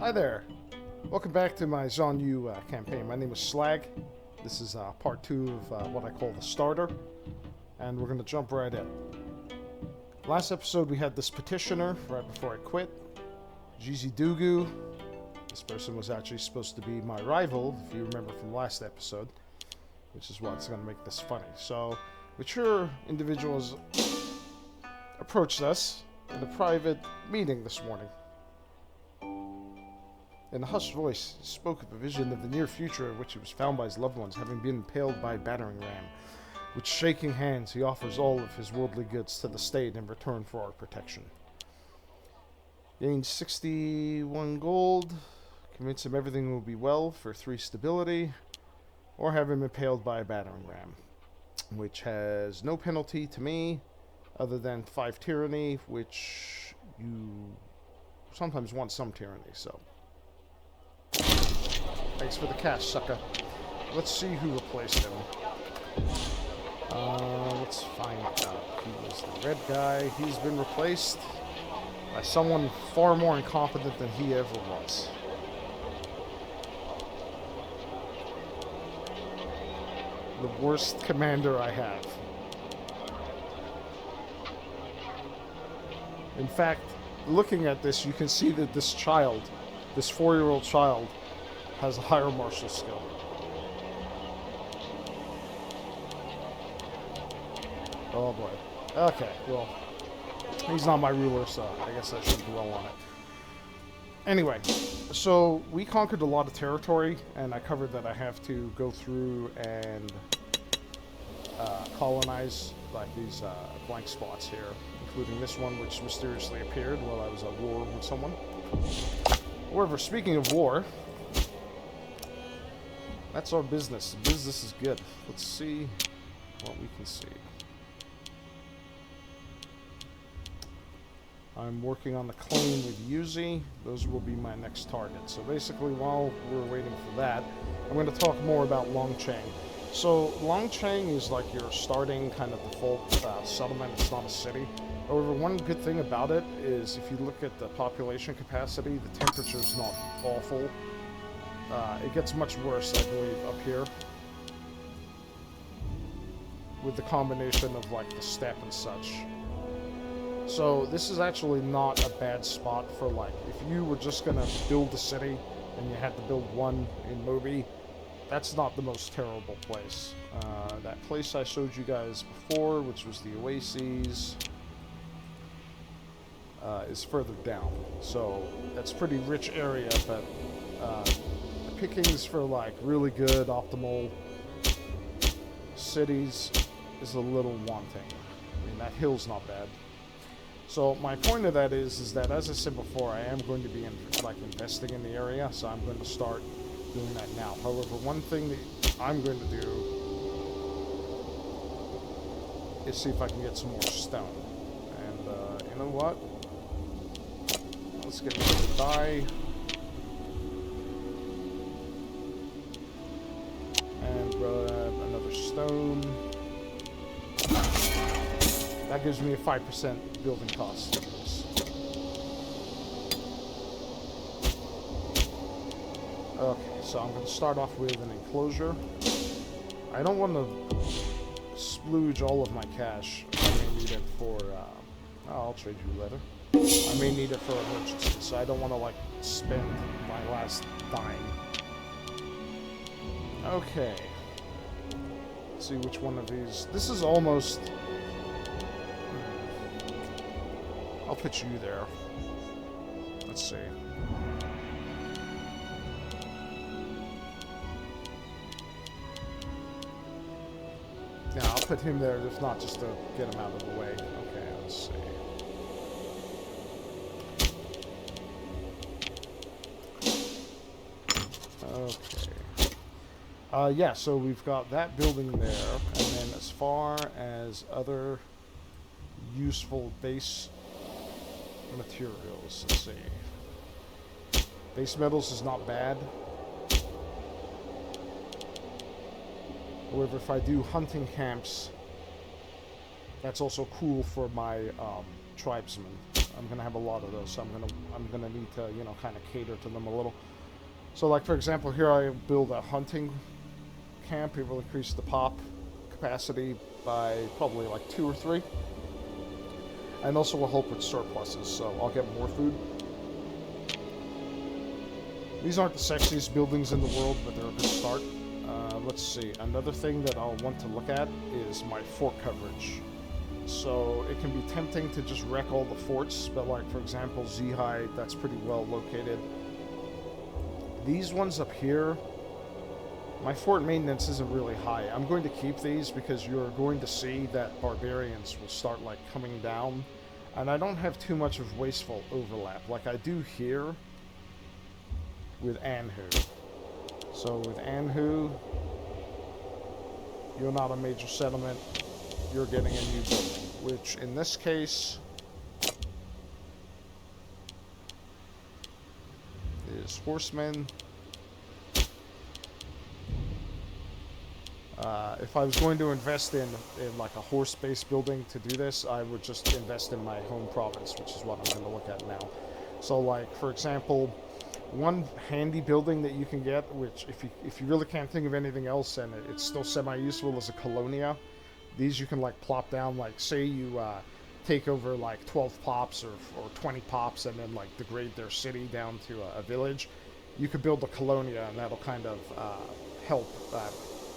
Hi there. Welcome back to my Xiongnu campaign. My name is Slag. This is part 2 of what I call the starter. And we're going to jump right in. Last episode we had this petitioner right before I quit. Jizi Dugu. This person was actually supposed to be my rival, if you remember from last episode. Which is what's going to make this funny. So, mature individuals approached us in a private meeting this morning. In a hushed voice, he spoke of a vision of the near future in which he was found by his loved ones, having been impaled by a battering ram. With shaking hands, he offers all of his worldly goods to the state in return for our protection. Gain 61 gold, convince him everything will be well for 3 stability, or have him impaled by a battering ram, which has no penalty to me, other than 5 tyranny, which you sometimes want some tyranny, so... Thanks for the cash, sucker. Let's see who replaced him. Let's find out. He was the red guy. He's been replaced by someone far more incompetent than he ever was. The worst commander I have. In fact, looking at this, you can see that this child, this 4-year-old child, has a higher martial skill. Oh boy. Okay, well, he's not my ruler, so I guess I shouldn't dwell on it. Anyway, so we conquered a lot of territory, and I covered that I have to go through and colonize like these blank spots here, including this one, which mysteriously appeared while I was at war with someone. However, speaking of war, that's our business. The business is good. Let's see what we can see. I'm working on the claim with Yuzi. Those will be my next target. So basically, while we're waiting for that, I'm going to talk more about Longcheng. So Longcheng is like your starting kind of default settlement. It's not a city. However, one good thing about it is if you look at the population capacity, the temperature is not awful. It gets much worse, I believe, up here. With the combination of, like, the steppe and such. So, this is actually not a bad spot for, like, if you were just gonna build a city and you had to build one in Moby, that's not the most terrible place. That place I showed you guys before, which was the Oases, is further down. So, that's a pretty rich area, but... pickings for like really good optimal cities is a little wanting. I mean, that hill's not bad. So my point of that is that, as I said before, I am going to be investing in the area, so I'm going to start doing that now. However, one thing that I'm going to do is see if I can get some more stone. And you know what? Let's get rid of the dye. And grab another stone. That gives me a 5% building cost. Okay, so I'm going to start off with an enclosure. I don't want to splooge all of my cash. I may need it for... I'll trade you later. I may need it for emergency, so I don't want to, like, spend my last dime. Okay. Let's see which one of these. This is almost... I'll put you there. Let's see. Yeah, I'll put him there, if not just to get him out of the way. Okay, let's see. Okay. Yeah, so we've got that building there, and then as far as other useful base materials, let's see. Base metals is not bad. However, if I do hunting camps, that's also cool for my tribesmen. I'm gonna have a lot of those, so I'm gonna need to, you know, kind of cater to them a little. So, like for example, here I build a hunting camp. It will increase the pop capacity by probably like 2 or 3, and also will help with surpluses. So I'll get more food. These aren't the sexiest buildings in the world, but they're a good start. Let's see. Another thing that I'll want to look at is my fort coverage. So it can be tempting to just wreck all the forts, but like for example, Zhai, that's pretty well located. These ones up here, my fort maintenance isn't really high. I'm going to keep these because you're going to see that barbarians will start like coming down, and I don't have too much of wasteful overlap like I do here with Anhu. So with Anhu, you're not a major settlement, you're getting a new building, which in this case is horsemen. If I was going to invest in like a horse-based building to do this, I would just invest in my home province, which is what I'm going to look at now. So like, for example, one handy building that you can get, which if you really can't think of anything else and it's still semi-useful, is a colonia. These you can like plop down, like say you take over like 12 pops or 20 pops and then like degrade their city down to a village. You could build a colonia and that'll kind of help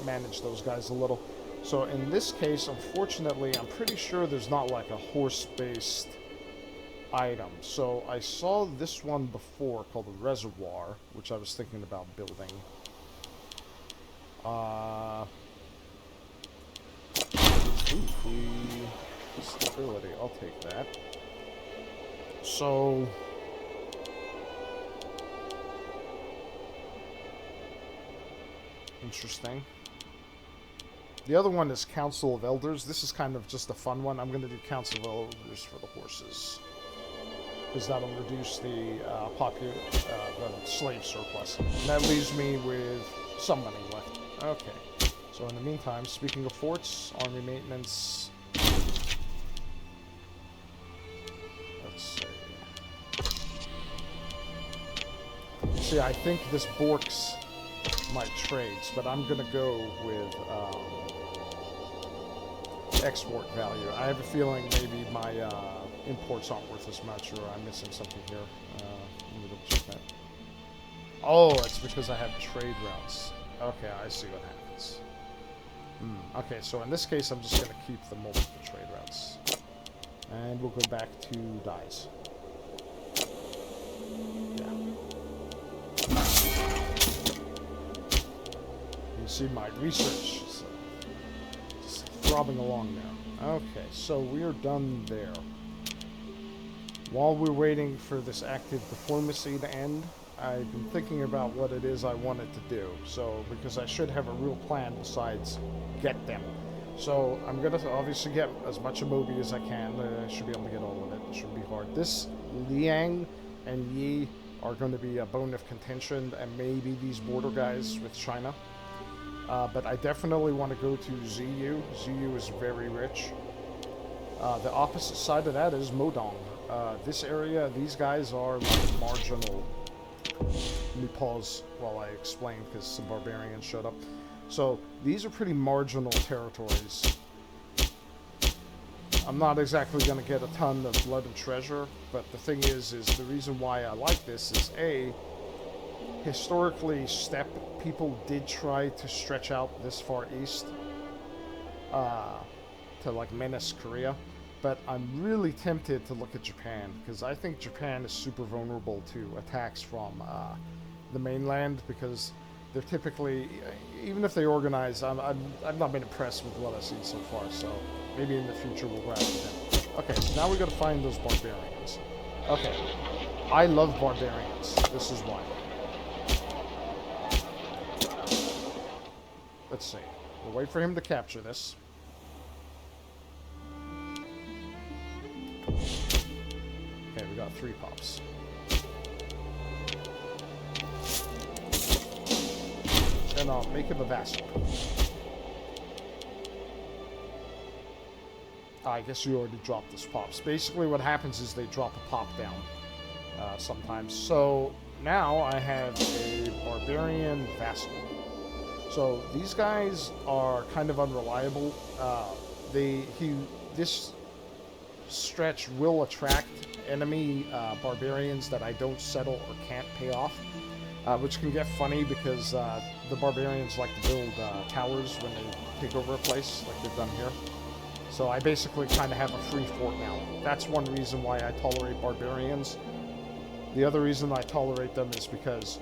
manage those guys a little. So in this case, unfortunately, I'm pretty sure there's not like a horse-based item. So I saw this one before called the Reservoir, which I was thinking about building. Stability, I'll take that. So interesting. The other one is Council of Elders. This is kind of just a fun one. I'm going to do Council of Elders for the horses, because that'll reduce the the slave surplus. And that leaves me with some money left. Okay. So in the meantime, speaking of forts, army maintenance. Let's see. See, I think this borks my trades, but I'm gonna go with export value. I have a feeling maybe my imports aren't worth as much, or I'm missing something here. Let me double check that. Oh, it's because I have trade routes. Okay, I see what happens. Okay, so in this case, I'm just going to keep the multiple trade routes. And we'll go back to dyes. Yeah. You see my research is just throbbing along there. Okay, so we're done there. While we're waiting for this active diplomacy to end, I've been thinking about what it is I wanted to do. So, because I should have a real plan besides get them. So, I'm going to obviously get as much of Moby as I can. I should be able to get all of it. It shouldn't be hard. This Liang and Yi are going to be a bone of contention, and maybe these border guys with China. But I definitely want to go to Ziyu. Ziyu is very rich. The opposite side of that is Modong. This area, these guys are like marginal. Let me pause while I explain, because some barbarians showed up. So, these are pretty marginal territories. I'm not exactly going to get a ton of blood and treasure, but the thing is the reason why I like this is, A, historically, steppe people did try to stretch out this far east to, like, menace Korea. But I'm really tempted to look at Japan, because I think Japan is super vulnerable to attacks from the mainland, because they're typically, even if they organize, I've not been impressed with what I've seen so far, so maybe in the future we'll go after them. Okay, so now we gotta find those barbarians. Okay, I love barbarians. This is why. Let's see. We'll wait for him to capture this. Okay, we got 3 pops. And I'll make him a vassal. I guess you already dropped this pops. Basically what happens is they drop a pop down sometimes. So now I have a barbarian vassal. So these guys are kind of unreliable. This stretch will attract enemy barbarians that I don't settle or can't pay off, which can get funny because the barbarians like to build towers when they take over a place, like they've done here. So I basically kind of have a free fort now. That's one reason why I tolerate barbarians. The other reason I tolerate them is because,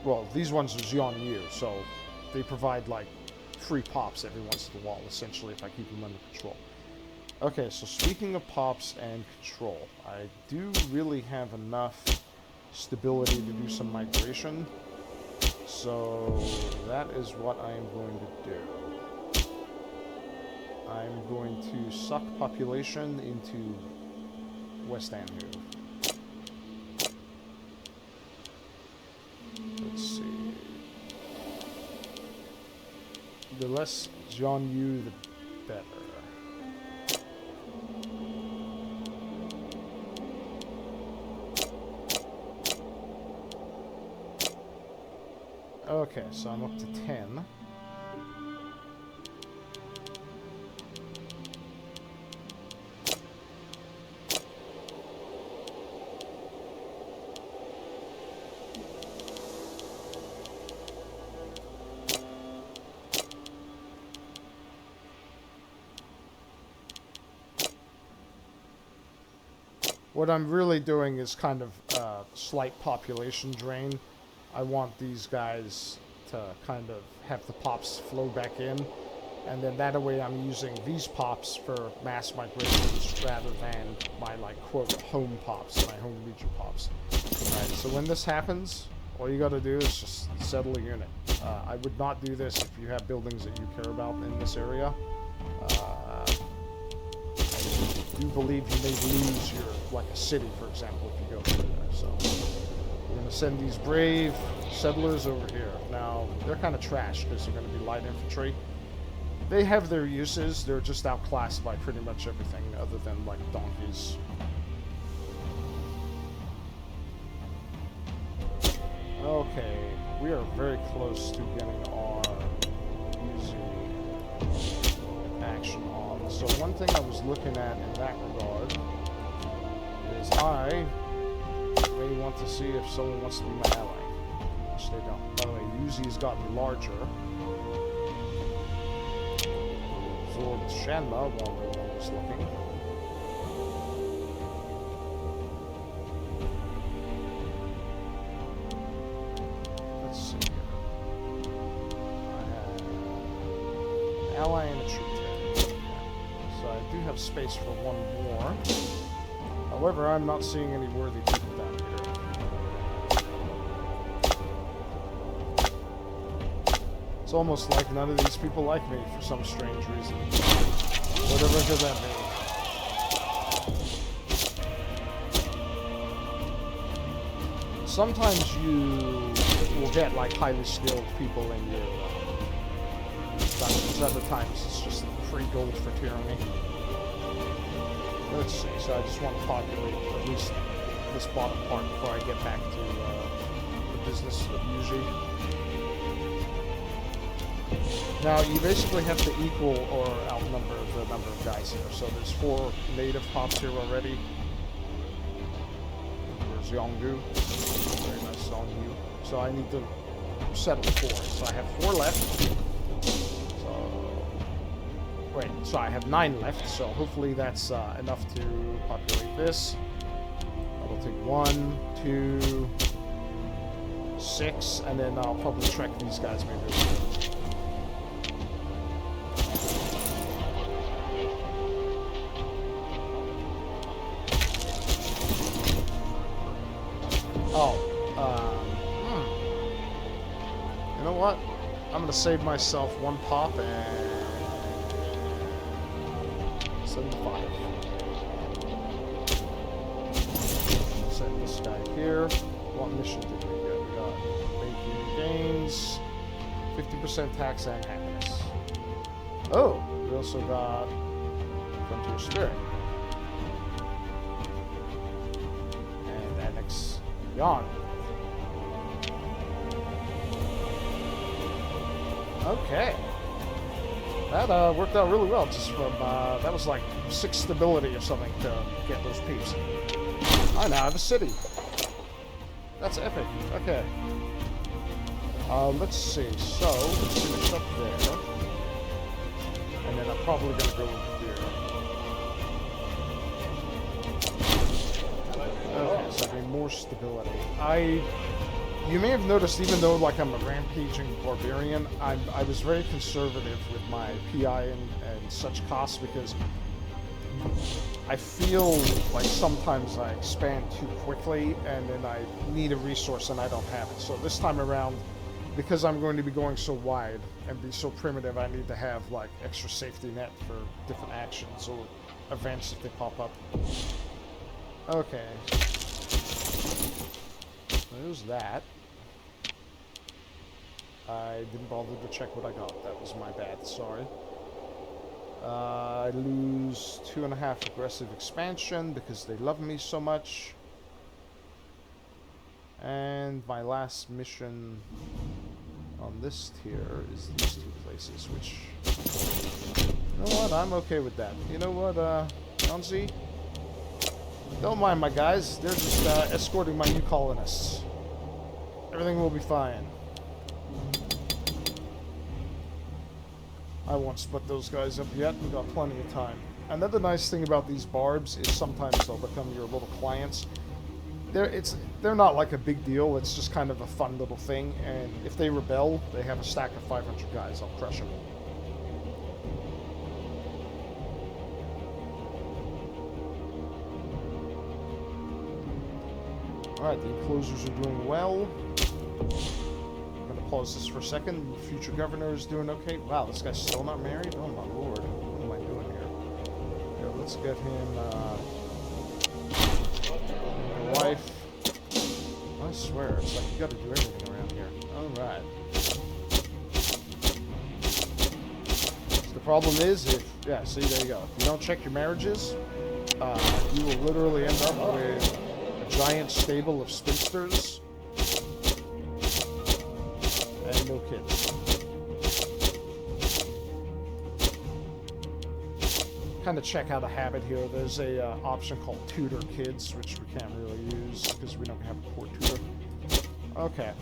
well, these ones are Xiongnu, so they provide like free pops every once in a while, essentially, if I keep them under control. Okay, so speaking of pops and control, I do really have enough stability to do some migration. So that is what I am going to do. I'm going to suck population into West Xiongnu. Let's see. The less Xiongnu, the better. Okay, so I'm up to 10. What I'm really doing is kind of slight population drain. I want these guys to kind of have the pops flow back in, and then that way I'm using these pops for mass migrations rather than my, like, quote, home pops, my home region pops. Alright, so when this happens, all you gotta do is just settle a unit. I would not do this if you have buildings that you care about in this area. I do believe you may lose your, like, a city, for example, if you go through there, so we're going to send these brave settlers over here. Now, they're kind of trash because they're going to be light infantry. They have their uses. They're just outclassed by pretty much everything other than, like, donkeys. Okay, we are very close to getting our easy action on. So one thing I was looking at in that regard is I may want to see if someone wants to be my ally, which they don't. By the way, Yuzi's gotten larger. Absorbed Shanma while no one was looking. Let's see here. I have an ally and a troop there. So I do have space for one more. However, I'm not seeing any worthy people down here. It's almost like none of these people like me for some strange reason. Whatever could that mean? Sometimes you will get, like, highly skilled people in your dungeons. Other times it's just free gold for tyranny. Let's see, so I just want to populate at least this bottom part before I get back to the business of Yuji. Now, you basically have to equal or outnumber the number of guys here. So there's 4 native pops here already. There's Xiongnu. Very nice Xiongnu. So I need to settle 4. So I have 4 left. Wait, so I have 9 left, so hopefully that's enough to populate this. I'll take 1, 2, 6, and then I'll probably trek these guys maybe a little bit. Oh, you know what? I'm gonna save myself 1 pop and 75. Set this guy here. What mission did we get? We got making gains, 50% tax and happiness. Oh, we also got from to your spirit. And annex Yon. Okay. That worked out really well, just from, that was like 6 stability or something to get those peeps. I now have a city. That's epic. Okay. Let's see. So, let's finish up there. And then I'm probably going to go over here. Okay, so I need more stability. You may have noticed, even though like I'm a rampaging barbarian, I was very conservative with my PI and such costs, because I feel like sometimes I expand too quickly and then I need a resource and I don't have it. So this time around, because I'm going to be going so wide and be so primitive, I need to have like extra safety net for different actions or events if they pop up. Okay. There's that. I didn't bother to check what I got. That was my bad. Sorry. I lose 2.5 aggressive expansion because they love me so much. And my last mission on this tier is these 2 places, which... You know what? I'm okay with that. You know what, Yonzi? Don't mind my guys. They're just escorting my new colonists. Everything will be fine. I won't split those guys up yet. We've got plenty of time. Another nice thing about these barbs is sometimes they'll become your little clients. They're not like a big deal. It's just kind of a fun little thing. And if they rebel, they have a stack of 500 guys. I'll crush them. Alright, the enclosures are doing well. I'm going to pause this for a second. The future governor is doing okay. Wow, this guy's still not married? Oh my lord. What am I doing here? Yeah, let's get him a wife. I swear, it's like you got to do everything around here. Alright. So the problem is, yeah, see, there you go. If you don't check your marriages, you will literally end up with giant stable of spinsters and no kids. Kind of check out a habit here. There's a option called tutor kids, which we can't really use because we don't have a core tutor. Okay.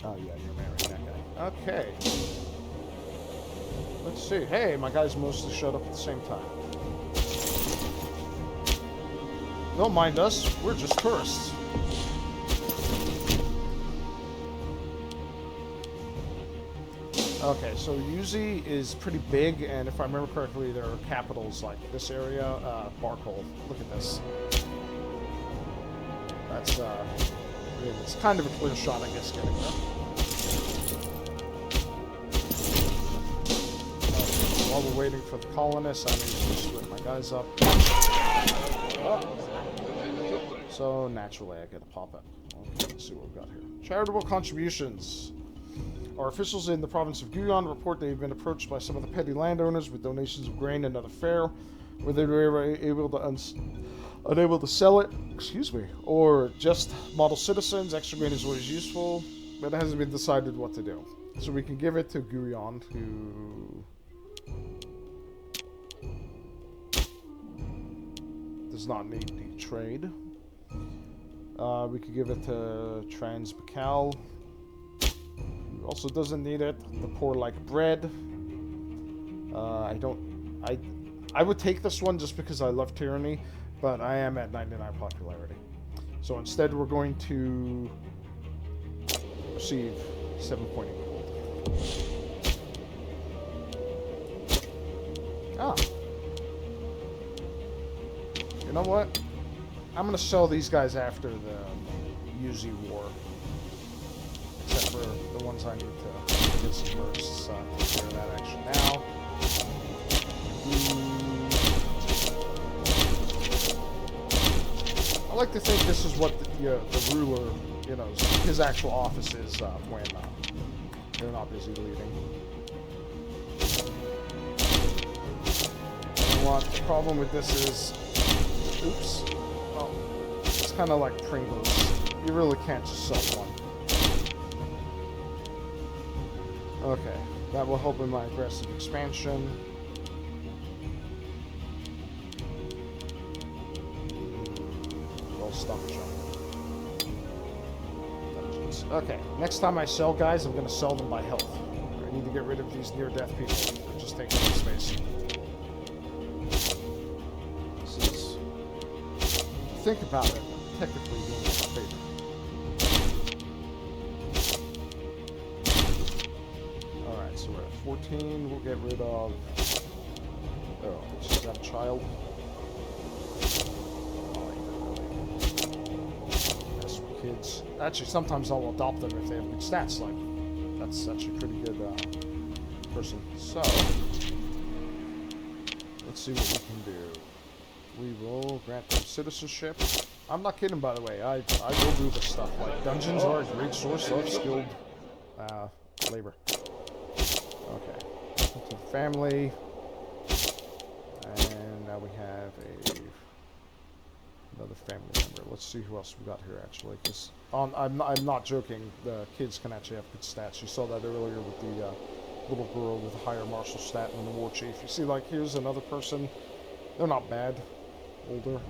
Oh yeah, you're married, that guy. Okay. Let's see. Hey, my guys mostly showed up at the same time. Don't mind us, we're just tourists. Okay, so Yuzi is pretty big, and if I remember correctly, there are capitals like this area. Barkol, look at this. That's, it's kind of a clear shot, I guess, getting there. Okay, while we're waiting for the colonists, I need to split my guys up. Oh. So, naturally, I get a pop-up. Okay, let's see what we've got here. Charitable contributions. Our officials in the province of Guyon report they've been approached by some of the petty landowners with donations of grain and other fare, where they were unable to sell it, or just model citizens. Extra grain is always useful, but it hasn't been decided what to do. So we can give it to Guyon, who does not need the trade. We could give it to Transbacal, who also doesn't need it. The poor like bread. I would take this one just because I love tyranny, but I am at 99 popularity. So instead we're going to receive 7.8 gold. Ah. You know what? I'm going to sell these guys after the Yuzi war. Except for the ones I need to get some bursts. Take care of that action now. I like to think this is what the ruler, his actual office is when they're not busy leading. know what? The problem with this is... Oops. Oh. It's kind of like Pringles. You really can't just sell one. Okay. That will help in my aggressive expansion. Roll stock jump. Okay, next time I sell guys, I'm going to sell them by health. I need to get rid of these near-death people. They're just taking up space. This is... Think about it. Technically doing me a favor. Alright, so we're at 14. We'll get rid of... Oh, is that a child? Kids. Actually, sometimes I'll adopt them if they have good stats. Like, that's actually a pretty good person. So, let's see what we can do. We will grant them citizenship. I'm not kidding, by the way. I will do this stuff. Like, dungeons are a great source of skilled labor. Okay. To the family. And now we have another family member. Let's see who else we got here, actually. Because I'm not joking. The kids can actually have good stats. You saw that earlier with the little girl with a higher martial stat than the war chief. You see, like, here's another person. They're not bad. Older.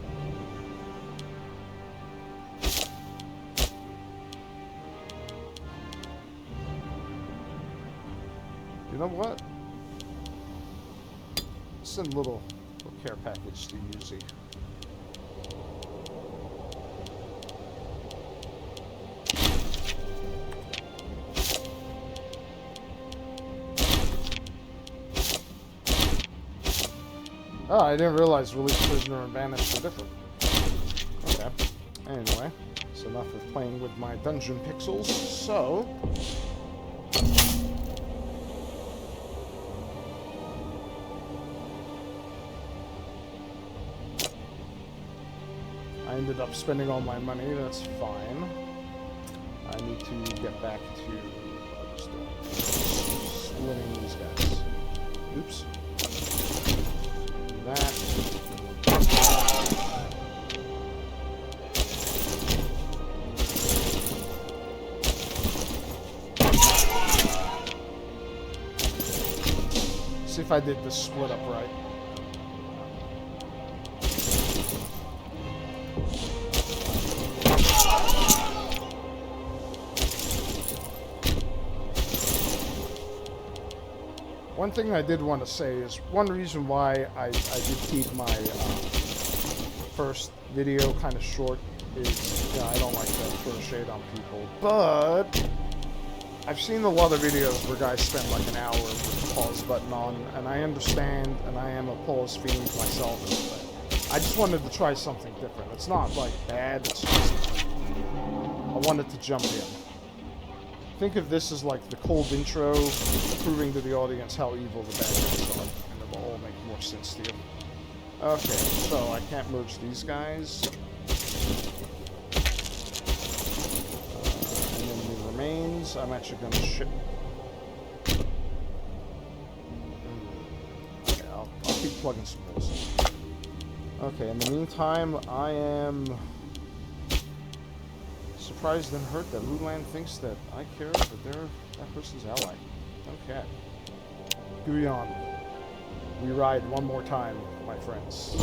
You know what? Send a little care package to Yuzi. Oh, I didn't realize release prisoner and banish were different. Okay. Anyway, so enough of playing with my dungeon pixels. So, I ended up spending all my money. That's fine. I need to get back to splitting these guys. Oops. That. See if I did this split up right. One thing I did want to say is one reason why I did keep my first video kind of short is, I don't like to throw shade on people, but I've seen a lot of videos where guys spend like an hour with the pause button on, and I understand, and I am a pause fiend myself, but I just wanted to try something different. It's not like bad, it's just I wanted to jump in. Think of this as like the cold intro, proving to the audience how evil the bad guys are, and it will all make more sense to you. Okay, so I can't merge these guys. And then the remains, I'm actually going to ship. Okay, I'll keep plugging some holes. Okay, in the meantime, I am surprised and hurt that Lulan thinks that I care that they're that person's ally. Okay. Guyon. We ride one more time, my friends.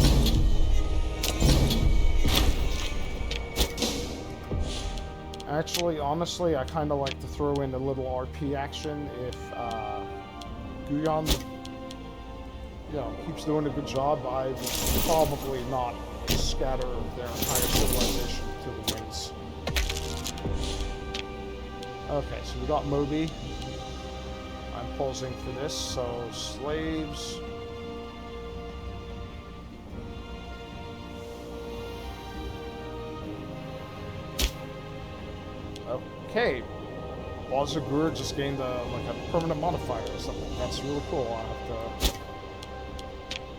Actually, honestly, I kind of like to throw in a little RP action if Guyon, keeps doing a good job. I would probably not scatter their entire civilization to the winds. Okay, so we got Moby. I'm pausing for this, so slaves. Okay. Wazagur just gained a permanent modifier or something. That's really cool. I'll have to...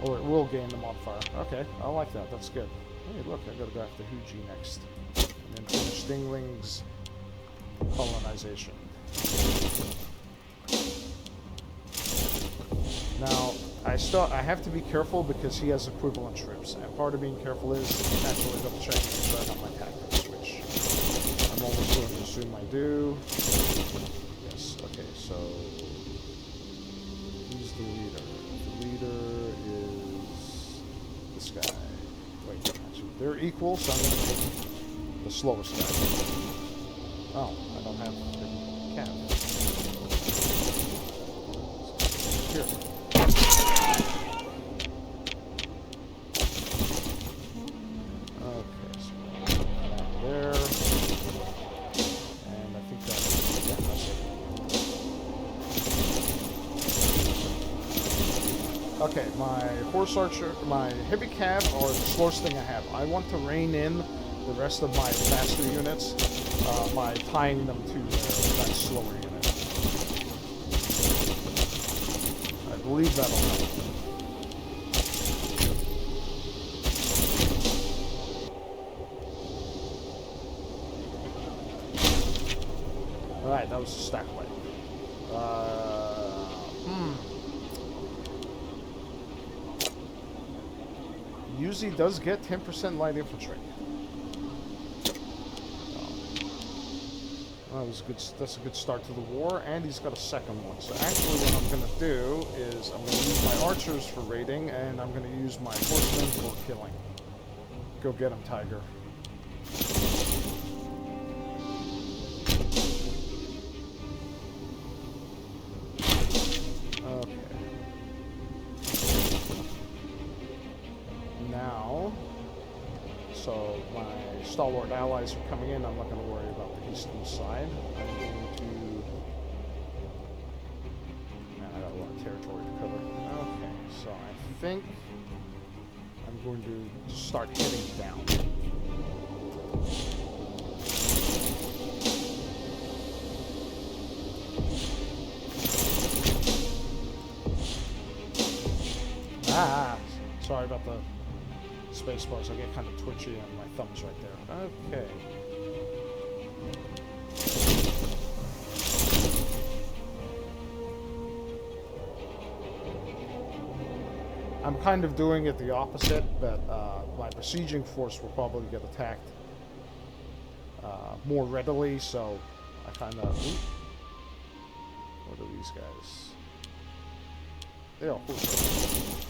Or it will gain the modifier. Okay, I like that. That's good. Hey, look, I gotta go after Huji next. And then finish Dingling's colonization. Now, I have to be careful because he has equivalent troops, and part of being careful is actually double checking make sure I have my tactics, which I'm almost going to assume I do. Yes, okay, so he's the leader. The leader is this guy. Wait, actually, they're equal, so I'm going to make the slowest guy. Oh, I don't have the cat. Here. Okay, my horse archer, my heavy cav are the slowest thing I have. I want to rein in the rest of my faster units by tying them to that slower unit. I believe that'll help. Alright, that was a stack weight. Usually does get 10% light infantry. Well, that's a good start to the war, and he's got a second one. So actually what I'm going to do is I'm going to use my archers for raiding, and I'm going to use my horsemen for killing. Go get him, Tiger. So my stalwart allies are coming in. I'm not going to worry about the eastern side. I'm going to... Man, I got a lot of territory to cover. Okay, so I think I'm going to start hitting down. Sorry about the space bars. I get kind of twitchy and my thumb's right there. Okay. I'm kind of doing it the opposite, but my besieging force will probably get attacked more readily, so I kind of... What are these guys? They are horses.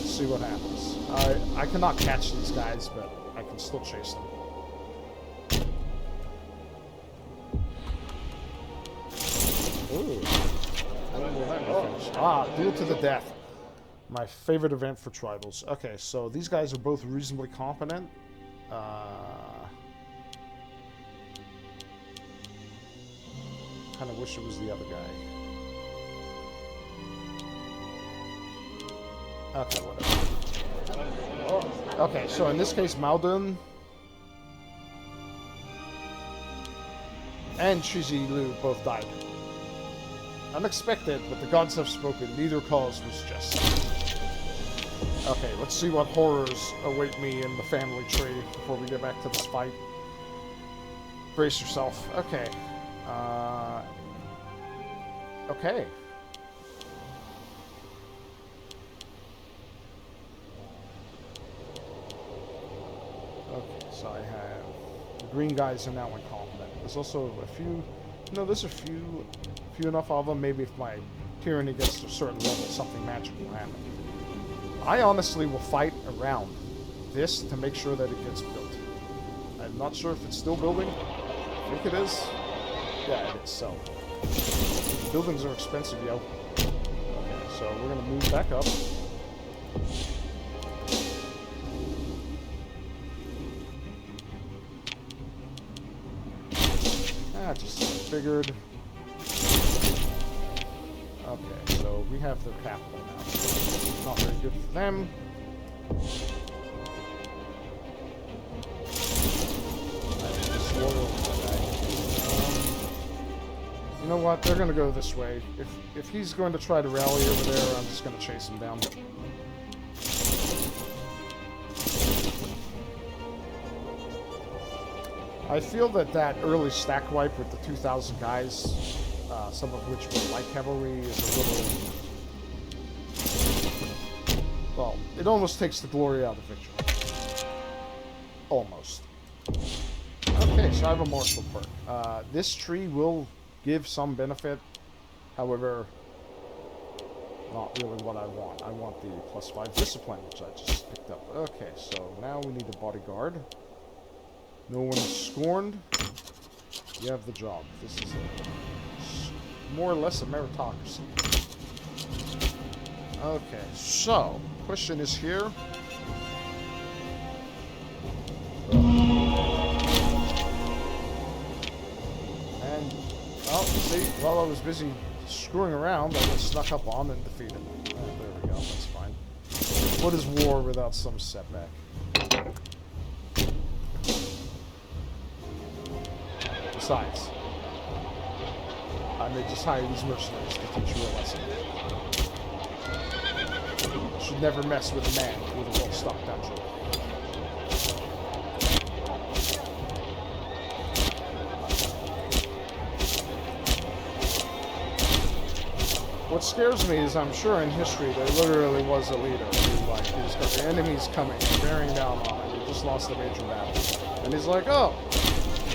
See what happens. I cannot catch these guys, but I can still chase them. Ooh. Duel to the death. My favorite event for tribals. Okay, so these guys are both reasonably competent. Kind of wish it was the other guy. Okay, whatever. Okay, so in this case, Maldun and Shizi Lu both died. Unexpected, but the gods have spoken. Neither cause was just. Okay, let's see what horrors await me in the family tree before we get back to this fight. Brace yourself. Okay. Okay. Okay, so I have... The green guys are now incompetent. There's also a few... No, there's a few enough of them. Maybe if my tyranny gets to a certain level, something magical will happen. I honestly will fight around this to make sure that it gets built. I'm not sure if it's still building. I think it is. Yeah, it is, so... Buildings are expensive, yo. Okay, so we're gonna move back up. Just figured. Okay, so we have their capital now. Not very good for them. You know what? They're gonna go this way. If he's going to try to rally over there, I'm just gonna chase him down. I feel that that early stack wipe with the 2,000 guys, some of which were light cavalry, is a little... Well, it almost takes the glory out of victory. Almost. Okay, so I have a martial perk. This tree will give some benefit. However, not really what I want. I want the +5 discipline, which I just picked up. Okay, so now we need a bodyguard. No one is scorned. You have the job. This is more or less a meritocracy. Okay, so, question is here. And, oh, see, while I was busy screwing around, I got snuck up on and defeated. There we go, that's fine. What is war without some setback? Besides, I may just hire these mercenaries to teach you a lesson. You should never mess with a man with a well-stocked dungeon. What scares me is I'm sure in history there literally was a leader who, like, he's got the enemies coming, bearing down on him, he just lost a major battle. And he's like, oh,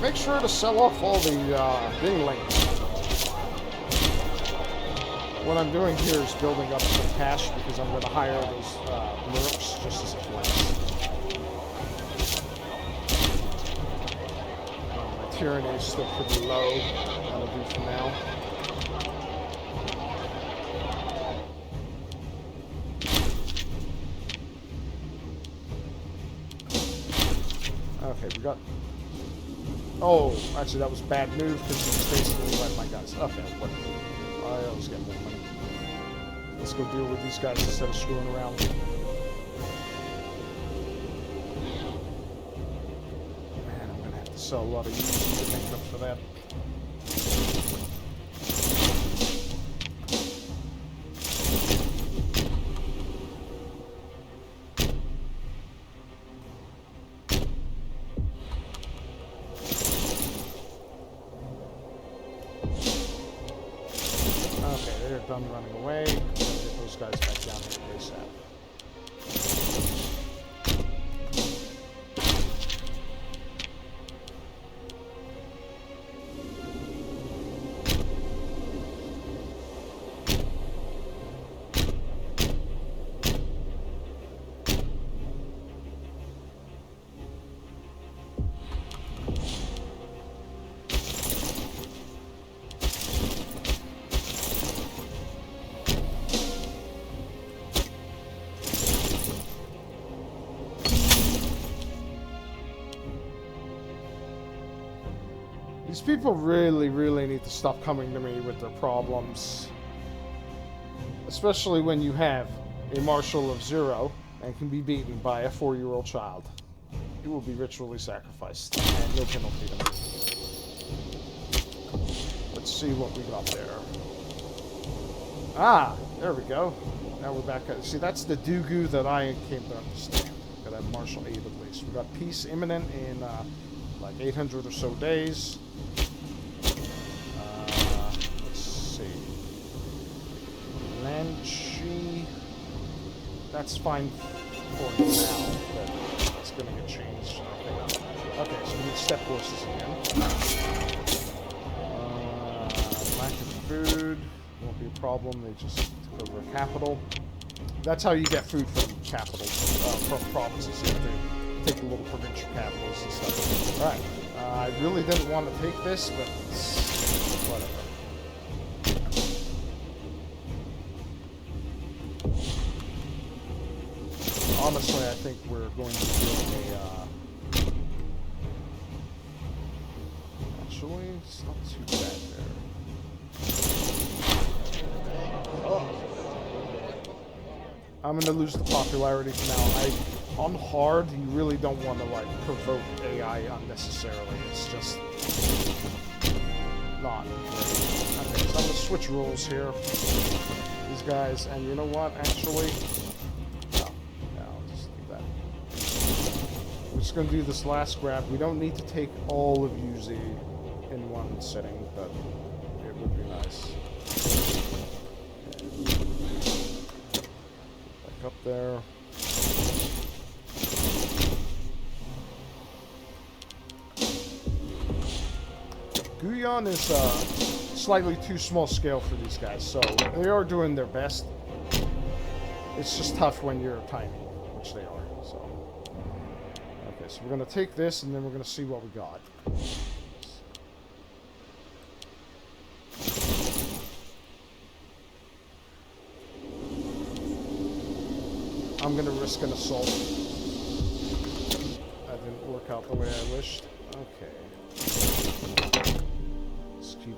make sure to sell off all the dinglings. What I'm doing here is building up some cash because I'm going to hire those mercs just as a flex. My tyranny is still pretty low. That'll do for now. Okay, we got... Oh, actually that was a bad move because he was basically like my guys. Okay, whatever. I always get more money. Let's go deal with these guys instead of screwing around. Man, I'm gonna have to sell a lot of units to make up for that. Done running away. I'm gonna get those guys back down here ASAP. These people really, really need to stop coming to me with their problems. Especially when you have a marshal of 0 and can be beaten by a 4-year-old child. He will be ritually sacrificed and no penalty to me. Let's see what we got there. Ah, there we go. Now we're back at... See, that's the do-goo that I came to understand. Gotta have martial aid at least. We got peace imminent in like 800 or so days. Let's see. Lanchi. That's fine for now, but it's gonna get changed. Okay, so we need step horses again. Lack of food won't be a problem. They just took over a capital. That's how you get food from capitals, from provinces. You have to take the little provincial capitals and stuff. Alright, I really didn't want to take this, but whatever. Honestly, I think we're going to do a, actually, it's not too bad there. Oh. I'm going to lose the popularity for now. On hard, you really don't want to, like, provoke AI unnecessarily. It's just not great. Okay, so I'm going to switch roles here. These guys, and you know what, actually... just going to do this last grab. We don't need to take all of UZ in one sitting, but it would be nice. Okay. Back up there. Guyon is slightly too small scale for these guys, so they are doing their best. It's just tough when you're tiny, which they are. So, okay, so we're gonna take this, and then we're gonna see what we got. I'm gonna risk an assault. That didn't work out the way I wished. Okay. Let's keep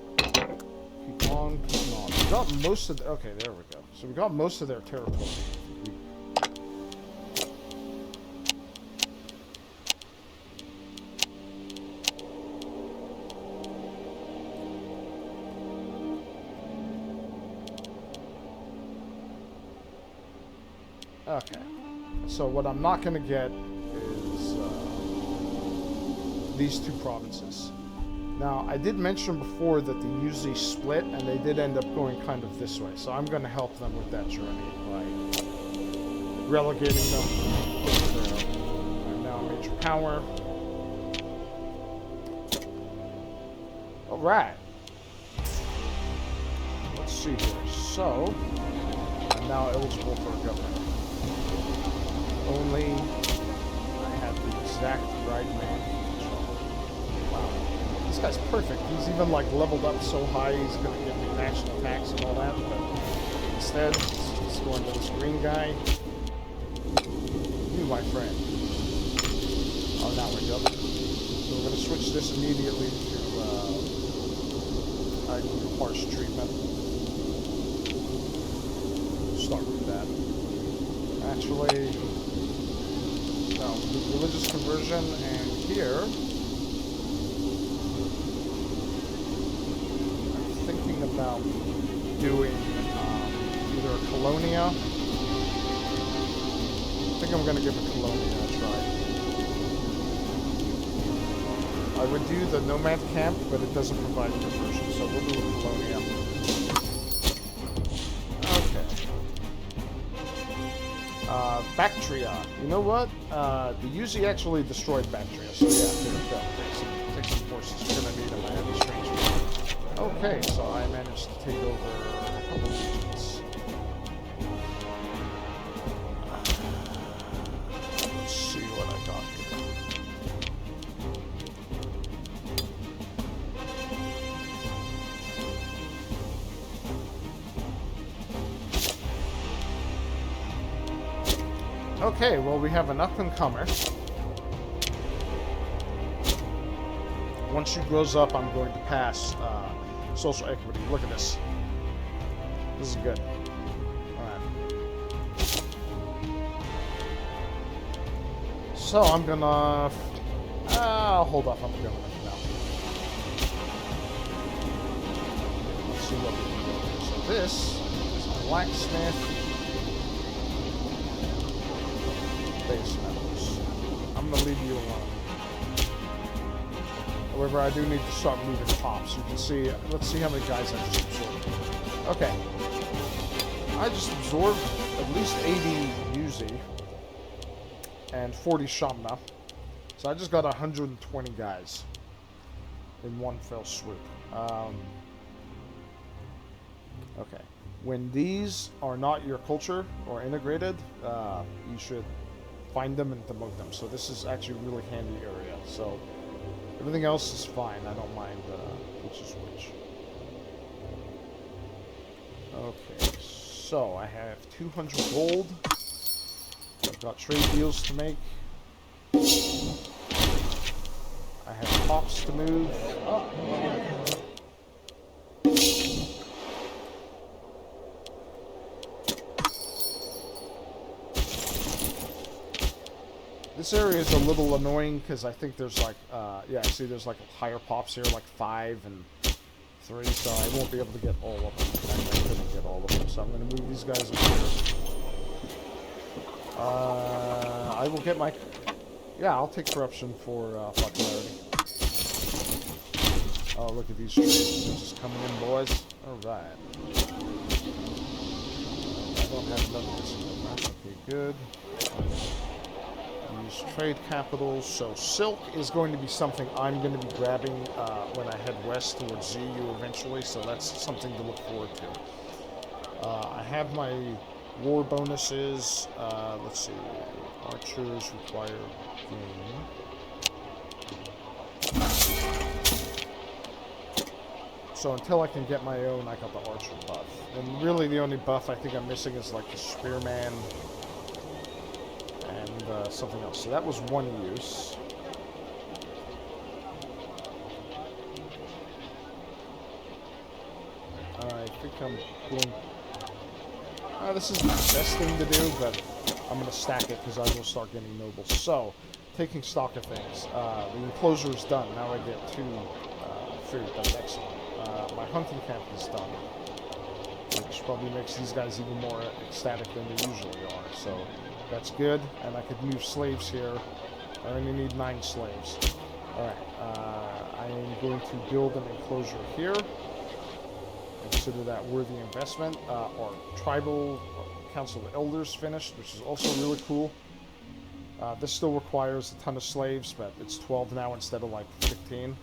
on. We got most of the, okay, there we go. So we got most of their territory. Okay. So what I'm not going to get is these two provinces. Now, I did mention before that they usually split, and they did end up going kind of this way. So I'm going to help them with that journey by relegating them over there. I'm now a major power. Alright. Let's see here. So, I'm now eligible for a governor. Only I have the exact right man. Wow. This guy's perfect. He's even like leveled up so high he's gonna give me national tax and all that, but instead he's going to this green guy. You, my friend. Oh, now we're good. So we're gonna switch this immediately to harsh treatment. Start with that. Actually, no, the religious conversion, and here about doing either a Colonia. I think I'm going to give a Colonia a try. I would do the Nomad Camp, but it doesn't provide conversion, so we'll do a Colonia. Okay. Bactria. You know what? The Uzi actually destroyed Bactria, so yeah, there we go. Take some forces. We're going to need them. I have a strange one. Okay, so I managed to take over a couple regions. Let's see what I got here. Okay, well, we have an up-and-comer. Once she grows up, I'm going to pass social equity. Look at this. This is good. Alright. So I'm gonna... I'll hold off on the government for now. Let's see what we can do. So this is a blacksmith. Base metals. I'm gonna leave you alone. However, I do need to start moving pops. You can see, let's see how many guys I just absorbed. Okay. I just absorbed at least 80 Uzi and 40 Xiongnu. So I just got 120 guys in one fell swoop. Okay. When these are not your culture or integrated, you should find them and demote them. So this is actually a really handy area. So everything else is fine. I don't mind which is which. Okay, so I have 200 gold. I've got trade deals to make. I have pops to move. Oh. This area is a little annoying because I think there's like, yeah, see there's like higher pops here, like 5 and 3, so I won't be able to get all of them. In fact, I couldn't get all of them, so I'm going to move these guys up here. I will get my Yeah, I'll take corruption for popularity. Oh, look at these trades just coming in, boys. Alright. I don't have none of this in the map. Okay, good. Use trade capitals. So silk is going to be something I'm going to be grabbing when I head west towards ZU eventually, so that's something to look forward to. I have my war bonuses. Let's see. Archers require gain. So until I can get my own, I got the archer buff. And really the only buff I think I'm missing is like the spearman and something else. So that was one use. I think I'm going... this is the best thing to do, but I'm going to stack it because I will start getting nobles. So, taking stock of things. The enclosure is done. Now I get 2 food. That's excellent. My hunting camp is done, which probably makes these guys even more ecstatic than they usually are. So, that's good. And I could move slaves here. I only need 9 slaves. Alright. I am going to build an enclosure here. Consider that worthy investment. Our tribal council of elders finished, which is also really cool. This still requires a ton of slaves, but it's 12 now instead of like 15.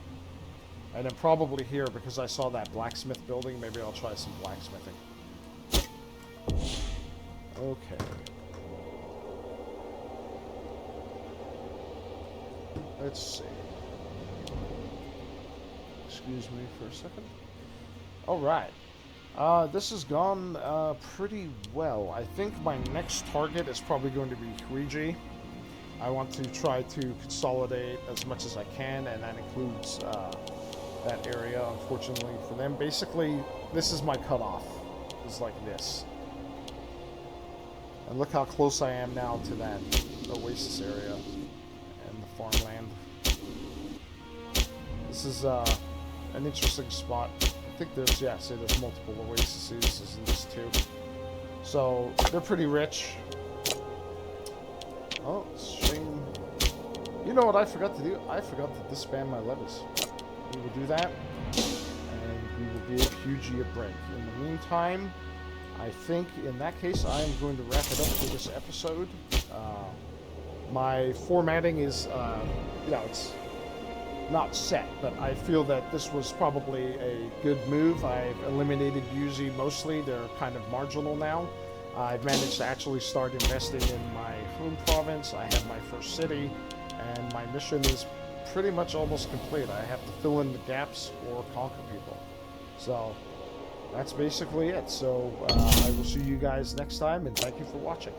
And then probably here, because I saw that blacksmith building, maybe I'll try some blacksmithing. Okay. Let's see. Excuse me for a second. Alright. This has gone pretty well. I think my next target is probably going to be 3G. I want to try to consolidate as much as I can, and that includes that area, unfortunately, for them. Basically, this is my cutoff. It's like this. And look how close I am now to that oasis area and the farmland. This is an interesting spot. I think there's, yeah, say there's multiple oases in this too. So, they're pretty rich. Oh, shame. You know what I forgot to do? I forgot to disband my levies. We will do that, and we will give Hughie a break. In the meantime, I think in that case I am going to wrap it up for this episode. My formatting is, you know, it's not set, but I feel that this was probably a good move. I've eliminated Yuzi mostly. They're kind of marginal now. I've managed to actually start investing in my home province. I have my first city, and my mission is pretty much almost complete. I have to fill in the gaps or conquer people. So that's basically it. So I will see you guys next time, and thank you for watching.